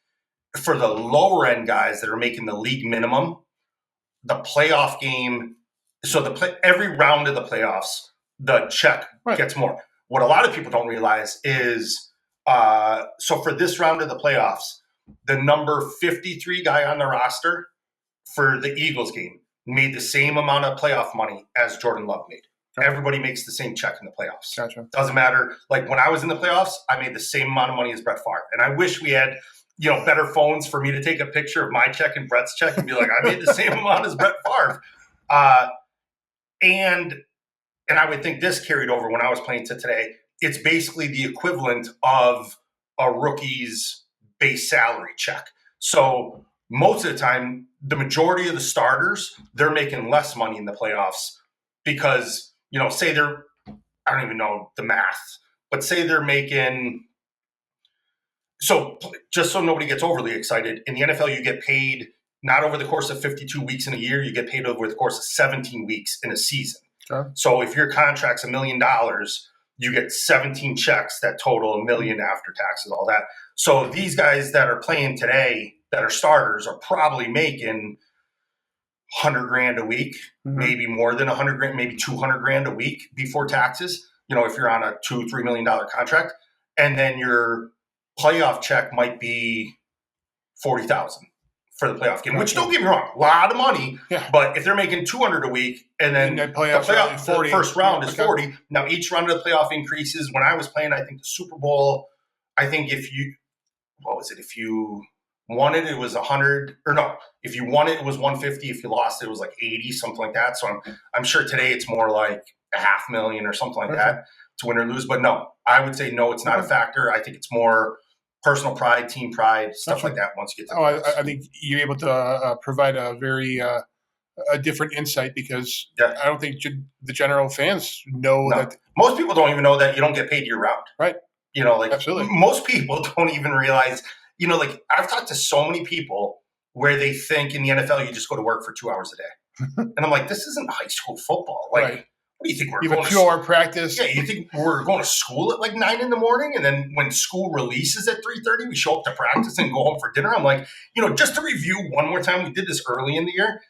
for the lower end guys that are making the league minimum, the playoff game, every round of the playoffs, the check Right. gets more. What a lot of people don't realize is, so for this round of the playoffs, the number 53 guy on the roster for the Eagles game made the same amount of playoff money as Jordan Love made. Gotcha. Everybody makes the same check in the playoffs. Gotcha. Doesn't matter. Like when I was in the playoffs, I made the same amount of money as Brett Favre. And I wish we had, better phones for me to take a picture of my check and Brett's check and be like, I made the same amount as Brett Favre. And I would think this carried over when I was playing to today. It's basically the equivalent of a rookie's base salary check. So most of the time, the majority of the starters, they're making less money in the playoffs because, say they're, I don't even know the math, but say they're making, so just so nobody gets overly excited, in the NFL, you get paid not over the course of 52 weeks in a year, you get paid over the course of 17 weeks in a season. Sure. So if your contract's $1 million, you get 17 checks that total $1 million after taxes, all that. So these guys that are playing today, that are starters, are probably making $100,000 a week, maybe more than $100,000, maybe $200,000 a week before taxes. If you're on a $2-3 million contract, and then your playoff check might be $40,000 for the playoff game. Which, don't get me wrong, a lot of money. Yeah. But if they're making $200,000 a week, and then the first round is 40. Now each round of the playoff increases. When I was playing, I think the Super Bowl, if you won it, it was 100, or no, if you won it, it was 150. If you lost it, it was like 80, something like that. So I'm sure today it's more like $500,000 or something like that to win or lose. But no, I would say no, it's not a factor. I think it's more personal pride, team pride, stuff like that. Once you get to I think you're able to provide a very a different insight because I don't think the general fans know that. Most people don't even know that you don't get paid year round. Right. Absolutely. Most people don't even realize, I've talked to so many people where they think in the NFL you just go to work for 2 hours a day. And I'm like, this isn't high school football. Like, what do you think we're going to 2-hour practice? Yeah, you think we're going to school at like 9 in the morning, and then when school releases at 3:30, we show up to practice and go home for dinner? I'm like, just to review one more time, we did this early in the year.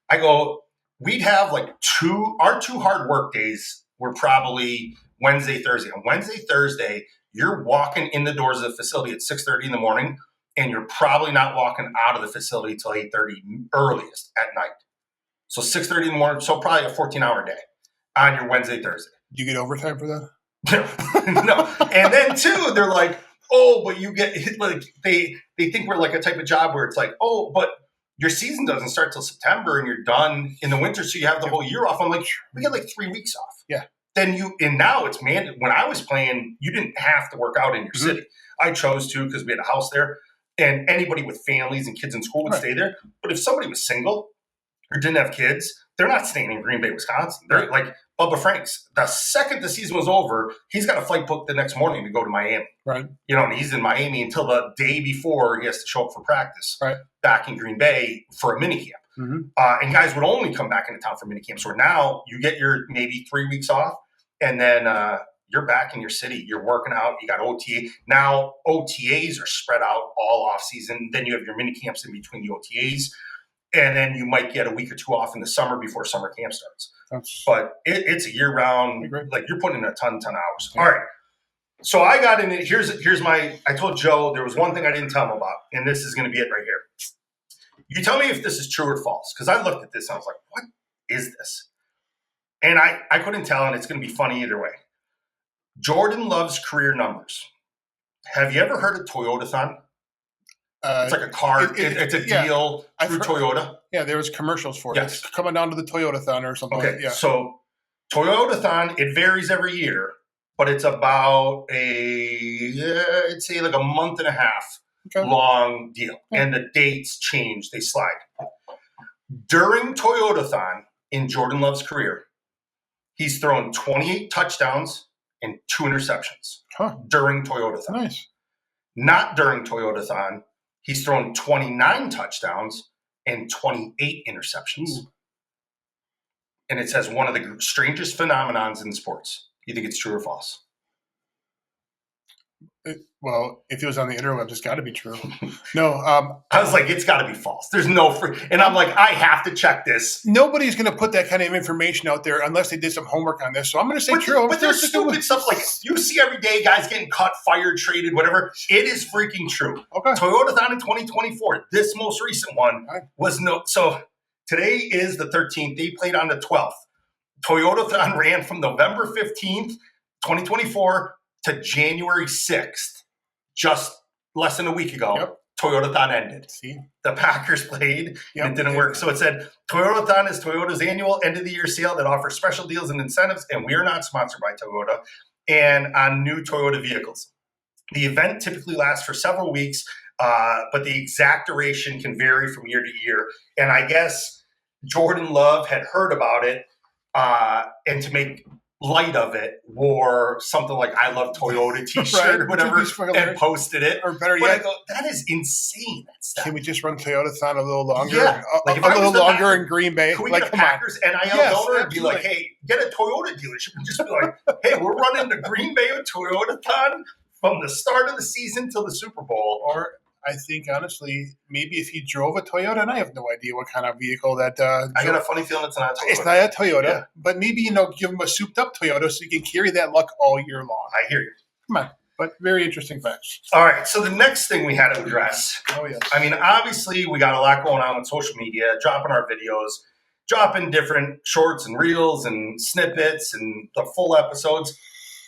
I go, we'd have like our 2 hard work days were probably Wednesday, Thursday. On Wednesday, Thursday, you're walking in the doors of the facility at 6:30 in the morning, and you're probably not walking out of the facility till 8:30 earliest at night. So 6:30 in the morning, so probably a 14-hour day on your Wednesday, Thursday. Do you get overtime for that? No. And then too, they're like, oh, but you get like they think we're like a type of job where it's like, oh, but your season doesn't start till September and you're done in the winter, so you have the whole year off. I'm like, we get like 3 weeks off. Yeah. Then and now it's mandated. When I was playing, you didn't have to work out in your city. I chose to because we had a house there, and anybody with families and kids in school would stay there. But if somebody was single or didn't have kids, they're not staying in Green Bay, Wisconsin. They're like Bubba Franks. The second the season was over, he's got a flight booked the next morning to go to Miami. Right. And he's in Miami until the day before he has to show up for practice back in Green Bay for a minicamp. And guys would only come back into town for minicamp. So now you get your maybe 3 weeks off, and then you're back in your city. You're working out. You got OTA. Now OTAs are spread out all off season. Then you have your minicamps in between the OTAs. And then you might get a week or 2 off in the summer before summer camp starts. But it's a year-round, like you're putting in a ton of hours. All right. So I got in it. Here's my, I told Joe there was one thing I didn't tell him about, and this is going to be it right here. You tell me if this is true or false, because I looked at this and I was like, what is this? And I couldn't tell, and it's going to be funny either way. Jordan Love's career numbers. Have you ever heard of Toyotathon? It's like a card. It's a deal through Toyota. Yeah, there was commercials for it. Yes. It's coming down to the Toyotathon or something. Okay, so Toyotathon, it varies every year, but it's about I'd say like a month and a half long deal. And the dates change. They slide. During Toyotathon, in Jordan Love's career, he's thrown 28 touchdowns and 2 interceptions during Toyotathon. Nice. Not during Toyotathon. He's thrown 29 touchdowns and 28 interceptions. And it says one of the strangest phenomenons in sports. You think it's true or false? Well, if it was on the interwebs, it's got to be true. No, I was like, it's got to be false. There's no free. And I'm like, I have to check this. nobody's going to put that kind of information out there unless they did some homework on this. So I'm going to say true. But there's stupid stuff like you see every day, guys getting cut, fired, traded, whatever. It is freaking true. Okay. Toyotathon in 2024, this most recent one was no. So today is the 13th. They played on the 12th. Toyotathon ran from November 15th, 2024 to January 6th, just less than a week ago. Yep. Toyotathon ended. See? The Packers played, and it didn't work. So it said, Toyotathon is Toyota's annual end-of-the-year sale that offers special deals and incentives, and we are not sponsored by Toyota, and on new Toyota vehicles. The event typically lasts for several weeks, but the exact duration can vary from year to year. And I guess Jordan Love had heard about it, and to make light of it, wore something like "I love Toyota" T-shirt or whatever, and posted it. Or better But I yet, go, that is insane. That stuff. can we just run Toyotathon a little longer? Yeah. Like if a I was little the longer Packers, in Green Bay. Can we Like, get a come on. Packers NIL Yes, donor and be like, absolutely. hey, get a Toyota dealership and just be like, hey, we're running the Green Bay Toyotathon from the start of the season till the Super Bowl. Or I think, honestly, maybe if he drove a Toyota, and I have no idea what kind of vehicle that. I got a funny feeling it's not a Toyota. It's not a Toyota, Yeah. but maybe, give him a souped-up Toyota so you can carry that luck all year long. I hear you. Come on. But very interesting facts. All right, so the next thing we had to address, Oh, yes. I mean, obviously we got a lot going on with social media, dropping our videos, dropping different shorts and reels and snippets and the full episodes.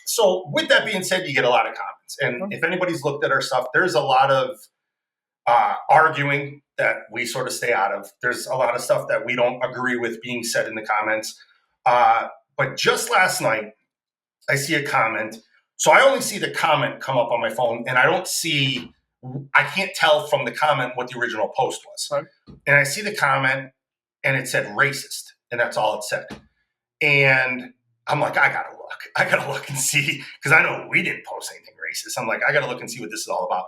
So with that being said, you get a lot of comments. And if anybody's looked at our stuff, there's a lot of arguing that we sort of stay out of. There's a lot of stuff that we don't agree with being said in the comments. But just last night, I see a comment. So I only see the comment come up on my phone, and I can't tell from the comment what the original post was. Right. And I see the comment, and it said racist, and that's all it said. And I'm like, I gotta look and see, because I know we didn't post anything racist. I'm like, I gotta look and see what this is all about.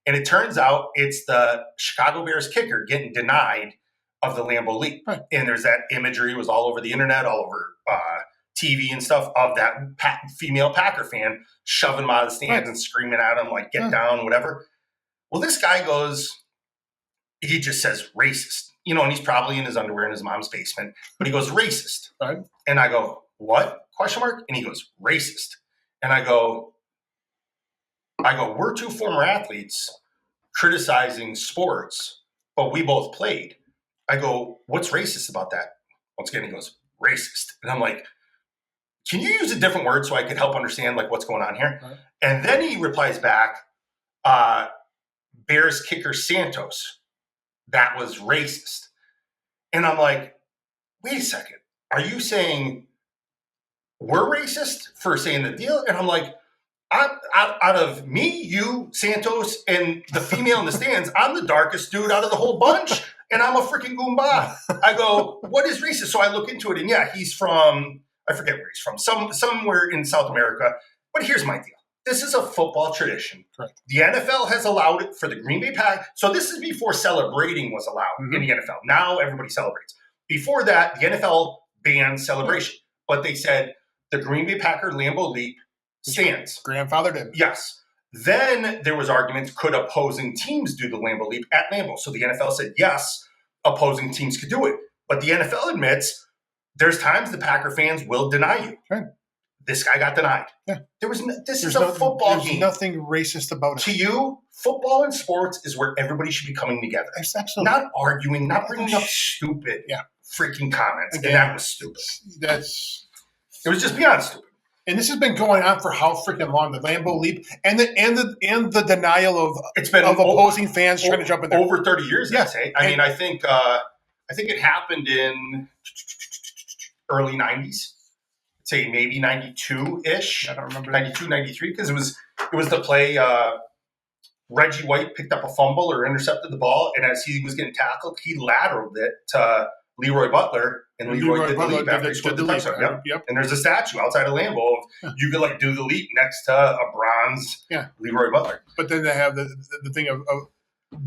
And it turns out it's the Chicago Bears kicker getting denied of the Lambeau Leap. Right. And there's that imagery, it was all over the internet, all over TV and stuff, of that female Packer fan shoving him out of the stands and screaming at him, like, get down, whatever. Well, this guy he just says racist, and he's probably in his underwear in his mom's basement, but he goes racist. Right. And I go, what? ? And he goes, racist. And I go, we're two former athletes criticizing sports, but we both played. I go, what's racist about that? Once again, he goes, racist. And I'm like, can you use a different word so I could help understand like what's going on here? Right. And then he replies back, Bears kicker Santos, that was racist. And I'm like, wait a second. Are you saying we're racist for saying the deal? And I'm like, out of me, you, Santos, and the female in the stands, I'm the darkest dude out of the whole bunch, and I'm a freaking Goomba. I go, what is racist? So I look into it, and yeah, he's from, I forget where he's from, somewhere in South America. But here's my deal. This is a football tradition. Correct. The NFL has allowed it for the Green Bay Packers. So this is before celebrating was allowed in the NFL. Now everybody celebrates. Before that, the NFL banned celebration. But they said the Green Bay Packer Lambeau Leap stands. Grandfather did. Yes. Then there was arguments, could opposing teams do the Lambeau Leap at Lambeau? So the NFL said, yes, opposing teams could do it. But the NFL admits there's times the Packer fans will deny you. Right. This guy got denied. Yeah. This is a football game. There's nothing racist about it. To you, football and sports is where everybody should be coming together. Absolutely. Not arguing, not bringing up stupid freaking comments. Again, and that was stupid. It was just beyond stupid. And this has been going on for how freaking long? The Lambeau Leap and the denial of opposing fans trying to jump in there. Over 30 years, I'd say. I mean, I think it happened in early 90s. I'd say maybe 92-ish. I don't remember. 92, 93, because it was the play Reggie White picked up a fumble or intercepted the ball, and as he was getting tackled, he lateraled it to Leroy Butler, and Leroy did the leap after he scored the touchdown. Yep. And there's a statue outside of Lambeau of you could like do the leap next to a bronze Leroy Butler. But then they have the thing of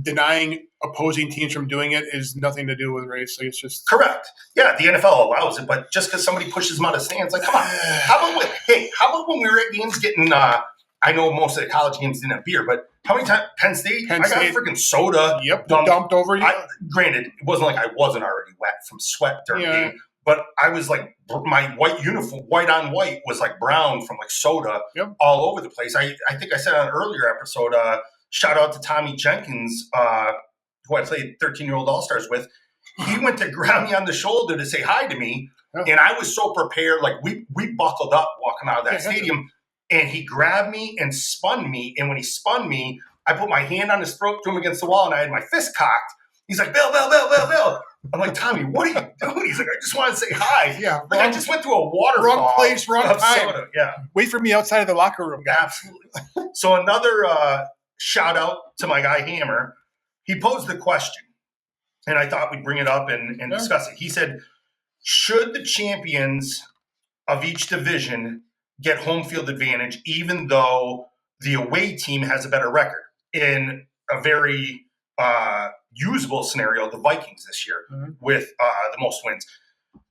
denying opposing teams from doing it is nothing to do with race. So it's just correct. Yeah, the NFL allows it, but just because somebody pushes them out of stands, like, come on. How about when we were at games getting I know most of the college games didn't have beer, but how many times Penn State? I got freaking soda. Yep, dumped over you. Granted, it wasn't like I wasn't already wet from sweat during the game, but I was like, my white uniform, white on white, was like brown from like soda all over the place. I think I said on an earlier episode, shout out to Tommy Jenkins, who I played 13-year-old All-Stars with. He went to grab me on the shoulder to say hi to me, and I was so prepared. Like we buckled up walking out of that stadium, and he grabbed me and spun me. And when he spun me, I put my hand on his throat, threw him against the wall, and I had my fist cocked. He's like, Bill. I'm like, Tommy, what are you doing? He's like, I just want to say hi. Yeah, like I just went through a waterfall. Wrong place, wrong time. Soda. Yeah, wait for me outside of the locker room, guys. Absolutely. So another shout out to my guy Hammer. He posed the question, and I thought we'd bring it up and discuss it. He said, should the champions of each division get home field advantage even though the away team has a better record? In a very usable scenario, the Vikings this year with the most wins.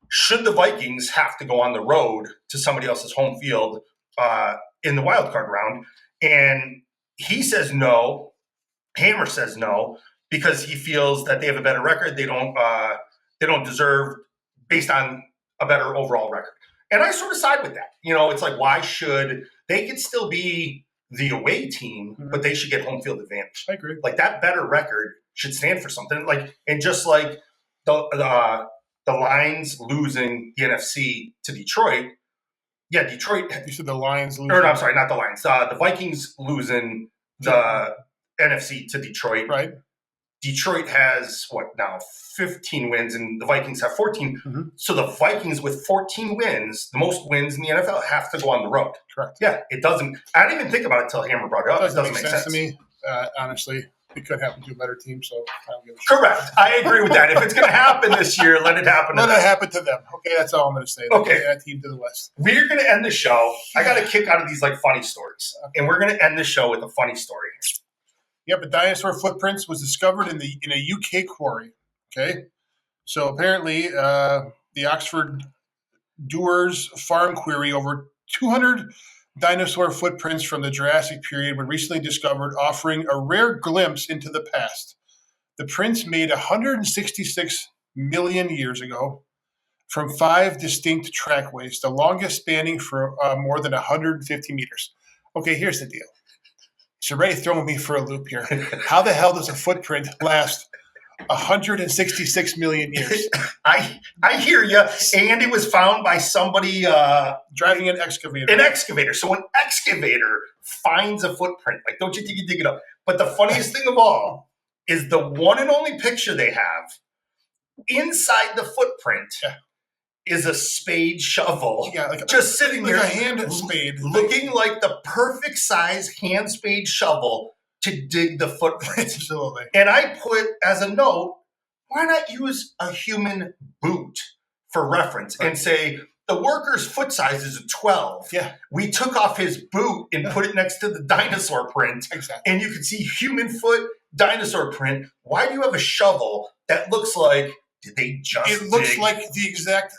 Should the Vikings have to go on the road to somebody else's home field in the wild card round? And he says no. Hammer says no, because he feels that they have a better record. They don't deserve, based on a better overall record. And I sort of side with that. It's like, why should they could still be the away team, but they should get home field advantage? I agree. Like that better record should stand for something. Like, and just like the Lions losing the NFC to Detroit. Yeah, Detroit. You said the Lions losing. Or no, I'm sorry, not the Lions. The Vikings losing the NFC to Detroit. Right. Detroit has, 15 wins, and the Vikings have 14. So the Vikings with 14 wins, the most wins in the NFL, have to go on the road. Correct. Yeah, it doesn't. I didn't even think about it until Hammer brought it up. It doesn't make sense to me, honestly. It could happen to a better team, so I don't give a shit. Correct. I agree with that. If it's going to happen this year, let it happen to them. Let it happen to them. Okay, that's all I'm going to say. Okay. That team to the west. We're going to end the show. I got a kick out of these funny stories. And we're going to end the show with a funny story. Yep, a dinosaur footprints was discovered in a UK quarry. Okay, so apparently the Oxford Doers Farm Quarry, over 200 dinosaur footprints from the Jurassic period were recently discovered, offering a rare glimpse into the past. The prints made 166 million years ago from 5 distinct trackways, the longest spanning for more than 150 meters. Okay, here's the deal. You're already throwing me for a loop here. How the hell does a footprint last 166 million years? I hear you. And it was found by somebody driving an excavator. So an excavator finds a footprint. Like, don't you think you dig it up? But the funniest thing of all is the one and only picture they have inside the footprint is a spade shovel. Yeah, just sitting like there. A hand spade. Looking like the perfect size hand spade shovel to dig the footprint. Absolutely. And I put as a note, why not use a human boot for reference and say the worker's foot size is a 12. Yeah. We took off his boot and put it next to the dinosaur print. Exactly. And you can see human foot, dinosaur print. Why do you have a shovel that looks like, did they just It looks dig? like the exact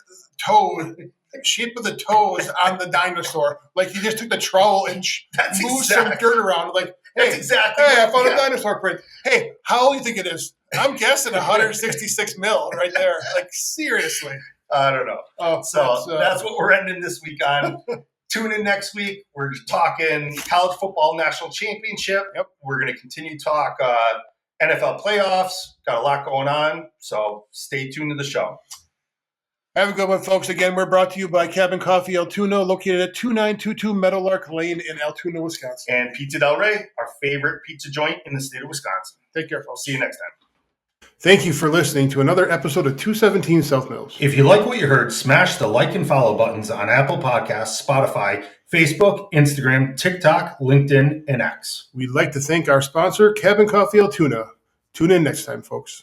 toe, shape of the toes on the dinosaur. Like he just took the trowel and moved some dirt around. Like, That's exactly. Hey, I found a dinosaur print. Hey, how old do you think it is? I'm guessing 166 mil right there. Like, seriously. I don't know. Oh, so that's what we're ending this week on. Tune in next week. We're talking college football national championship. Yep. We're going to continue to talk NFL playoffs. Got a lot going on. So stay tuned to the show. Have a good one, folks. Again, we're brought to you by Cabin Coffee Altoona, located at 2922 Meadowlark Lane in Altoona, Wisconsin. And Pizza Del Rey, our favorite pizza joint in the state of Wisconsin. Take care, folks. See you next time. Thank you for listening to another episode of 217 South Mills. If you like what you heard, smash the like and follow buttons on Apple Podcasts, Spotify, Facebook, Instagram, TikTok, LinkedIn, and X. We'd like to thank our sponsor, Cabin Coffee Altoona. Tune in next time, folks.